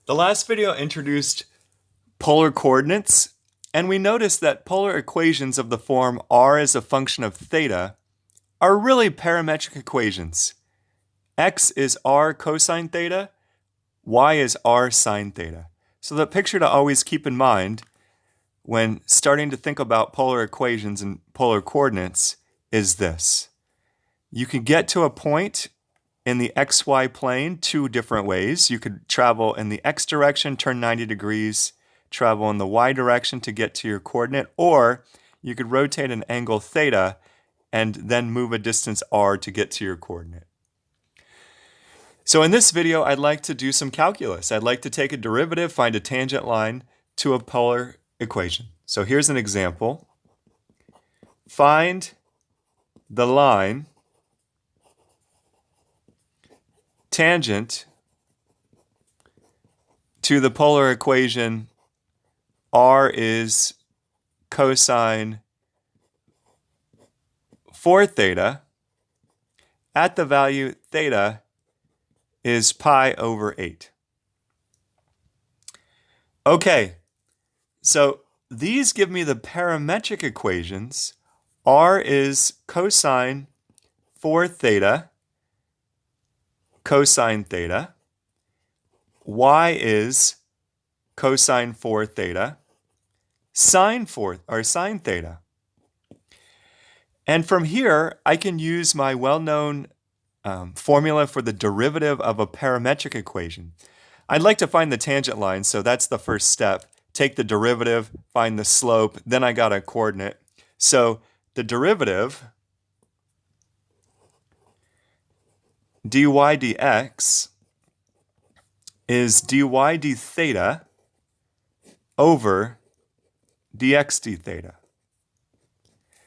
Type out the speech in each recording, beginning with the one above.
The last video introduced polar coordinates, and we noticed that polar equations of the form r is a function of theta are really parametric equations. X is r cosine theta, y is r sine theta. So the picture to always keep in mind when starting to think about polar equations and polar coordinates is this. You can get to a point in the xy plane two different ways. You could travel in the x direction, turn 90 degrees, travel in the y direction to get to your coordinate, or you could rotate an angle theta and then move a distance r to get to your coordinate. So in this video, I'd like to do some calculus. I'd like to take a derivative, find a tangent line to a polar equation. So here's an example. Find the line tangent to the polar equation r is cosine 4 theta at the value theta is pi over 8. Okay, so these give me the parametric equations. R is cosine 4 theta, cosine theta. Y is cosine 4 theta, sine theta. And from here, I can use my well-known formula for the derivative of a parametric equation. I'd like to find the tangent line, so that's the first step. Take the derivative, find the slope, then I got a coordinate. So the derivative, dy dx, is dy d theta over dx d theta.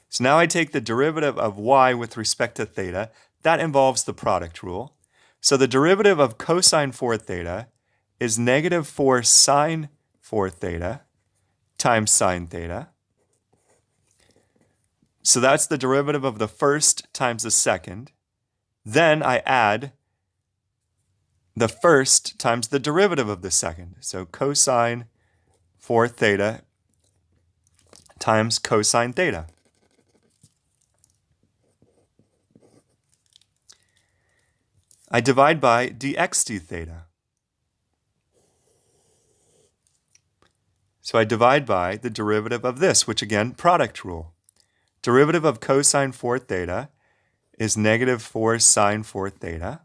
So now I take the derivative of y with respect to theta. That involves the product rule. So the derivative of cosine 4 theta is negative 4 sine 4 theta times sine theta. So that's the derivative of the first times the second. Then I add the first times the derivative of the second. So cosine 4 theta times cosine theta. I divide by dx d theta. So I divide by the derivative of this, which again, product rule. Derivative of cosine 4 theta is negative 4 sine 4 theta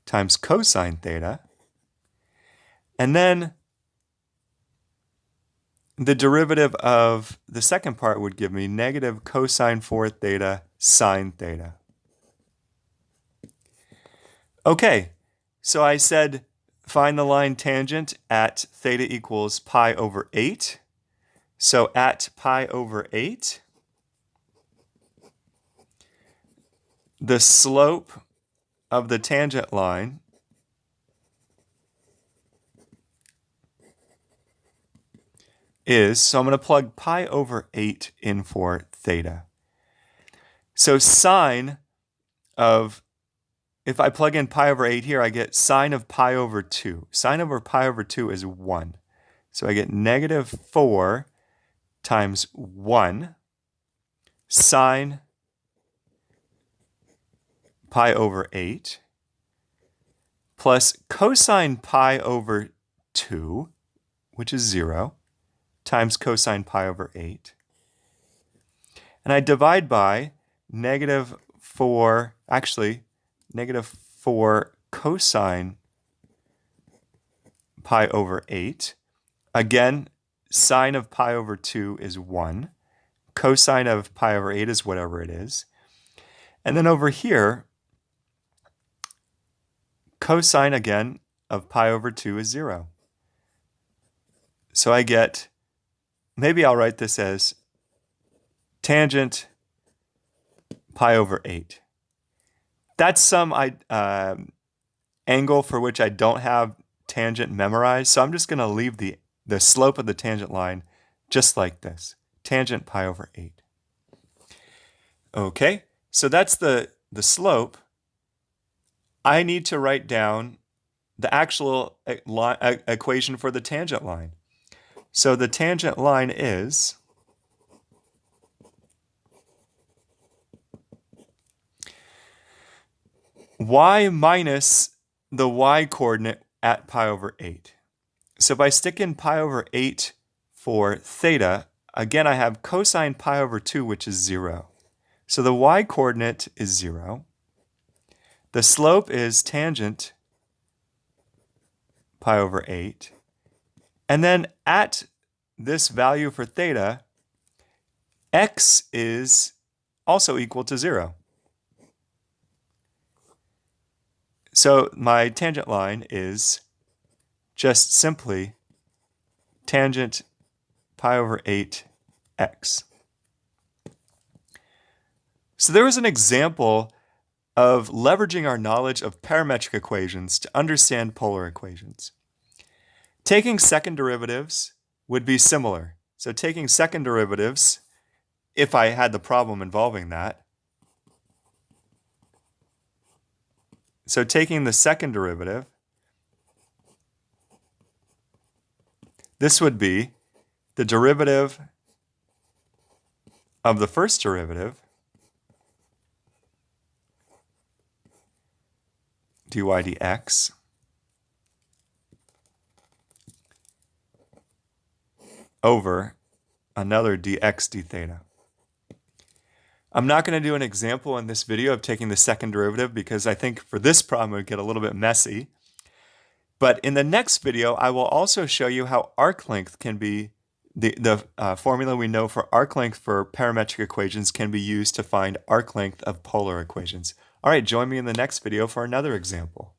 times cosine theta. And then the derivative of the second part would give me negative cosine 4 theta sine theta. Okay, so I said find the line tangent at theta equals pi over 8. So at pi over 8, the slope of the tangent line is, so I'm going to plug pi over 8 in for theta. So sine of, if I plug in pi over 8 here, I get sine of pi over 2. Sine over pi over 2 is 1. So I get negative 4 times 1 sine pi over 8 plus cosine pi over 2, which is 0, times cosine pi over 8. And I divide by negative 4, actually, negative 4 cosine pi over 8. Again, sine of pi over 2 is 1. Cosine of pi over 8 is whatever it is. And then over here, cosine again of pi over 2 is 0. So I get, maybe I'll write this as tangent pi over 8. That's some angle for which I don't have tangent memorized, so I'm just going to leave the slope of the tangent line just like this, tangent pi over 8. Okay, so that's the slope. I need to write down the actual equation for the tangent line. So the tangent line is y minus the y coordinate at pi over 8. So if I stick in pi over 8 for theta, again I have cosine pi over 2, which is 0. So the y coordinate is 0. The slope is tangent pi over 8. And then at this value for theta, x is also equal to 0. So my tangent line is just simply tangent pi over 8x. So there was an example of leveraging our knowledge of parametric equations to understand polar equations. Taking second derivatives would be similar. So taking second derivatives, if I had the problem involving that, so taking the second derivative, this would be the derivative of the first derivative, dy dx, over another dx d theta. I'm not going to do an example in this video of taking the second derivative because I think for this problem it would get a little bit messy. But in the next video, I will also show you how arc length can be, the formula we know for arc length for parametric equations can be used to find arc length of polar equations. All right, join me in the next video for another example.